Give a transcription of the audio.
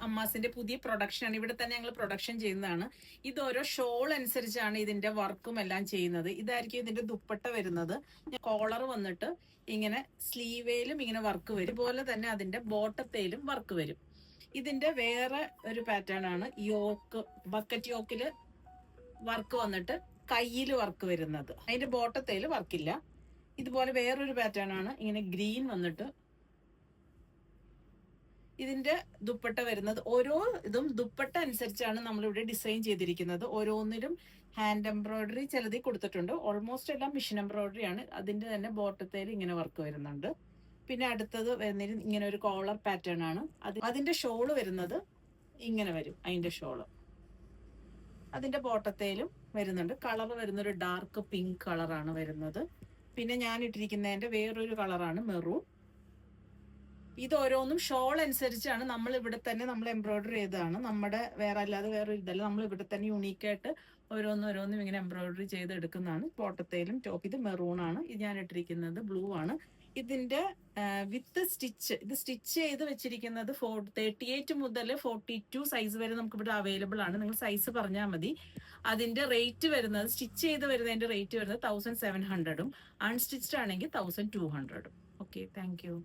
അമ്മാസിന്റെ പുതിയ പ്രൊഡക്ഷൻ ആണ്. ഇവിടെ തന്നെ ഞങ്ങൾ പ്രൊഡക്ഷൻ ചെയ്യുന്നതാണ്. ഇത് ഓരോ ഷോൾ അനുസരിച്ചാണ് ഇതിന്റെ വർക്കും എല്ലാം ചെയ്യുന്നത്. ഇതായിരിക്കും ഇതിന്റെ ദുപ്പട്ട വരുന്നത്. കോളർ വന്നിട്ട് ഇങ്ങനെ സ്ലീവേലും ഇങ്ങനെ വർക്ക് വരും. അതുപോലെ തന്നെ അതിന്റെ ബോട്ടത്തേലും വർക്ക് വരും. ഇതിന്റെ വേറെ ഒരു പാറ്റേൺ ആണ് യോക്ക്, ബക്കറ്റ് യോക്കില് വർക്ക് വന്നിട്ട് കയ്യില് വർക്ക് വരുന്നത്. അതിന്റെ ബോട്ടത്തേല് വർക്കില്ല. ഇതുപോലെ വേറൊരു പാറ്റേൺ ആണ് ഇങ്ങനെ ഗ്രീൻ വന്നിട്ട് ഇതിന്റെ ദുപ്പട്ട വരുന്നത്. ഓരോ ഇതും ദുപ്പട്ട അനുസരിച്ചാണ് നമ്മളിവിടെ ഡിസൈൻ ചെയ്തിരിക്കുന്നത്. ഓരോന്നിലും ഹാൻഡ് എംബ്രോയിഡറി ചിലതിൽ കൊടുത്തിട്ടുണ്ട്. ഓൾമോസ്റ്റ് എല്ലാം മിഷൻ എംബ്രോയിഡറി ആണ്. അതിന്റെ തന്നെ ബോട്ടത്തേൽ ഇങ്ങനെ വർക്ക് വരുന്നുണ്ട്. പിന്നെ അടുത്തത് വരുന്നതിന് ഇങ്ങനെ ഒരു കോളർ പാറ്റേൺ ആണ്. അതിന്റെ ഷോള് വരുന്നത് ഇങ്ങനെ വരും. അതിന്റെ ഷോള് അതിന്റെ ബോട്ടത്തേലും വരുന്നുണ്ട്. കളർ വരുന്നൊരു ഡാർക്ക് പിങ്ക് കളറാണ് വരുന്നത്. പിന്നെ ഞാൻ ഇട്ടിരിക്കുന്നതിന്റെ വേറൊരു കളറാണ് മെറൂൺ. ഇത് ഓരോന്നും ഷോൾ അനുസരിച്ചാണ് നമ്മൾ ഇവിടെ തന്നെ നമ്മൾ എംബ്രോയിഡറി ചെയ്തതാണ്. നമ്മുടെ വേറെ അല്ലാതെ വേറെ ഇതല്ല, നമ്മൾ ഇവിടെ തന്നെ യുണീക്കായിട്ട് ഓരോന്നും ഇങ്ങനെ എംബ്രോയിഡറി ചെയ്ത് എടുക്കുന്നതാണ്. ബോട്ടത്തേലും ടോപ്പ് ഇത് മെറൂൺ ആണ്. ഇത് ഞാൻ ഇട്ടിരിക്കുന്നത് ബ്ലൂ ആണ്. ഇതിന്റെ വിത്ത് സ്റ്റിച്ച്, ഇത് സ്റ്റിച്ച് ചെയ്ത് വെച്ചിരിക്കുന്നത് 38 മുതൽ 42 സൈസ് വരെ നമുക്ക് ഇവിടെ അവൈലബിൾ ആണ്. നിങ്ങൾ സൈസ് പറഞ്ഞാൽ മതി. അതിന്റെ റേറ്റ് വരുന്നത്, സ്റ്റിച്ച് ചെയ്ത് വരുന്നതിന്റെ റേറ്റ് വരുന്നത് 1700 അൺസ്റ്റിച്ച്ഡ് ആണെങ്കിൽ 1200. Okay, thank you.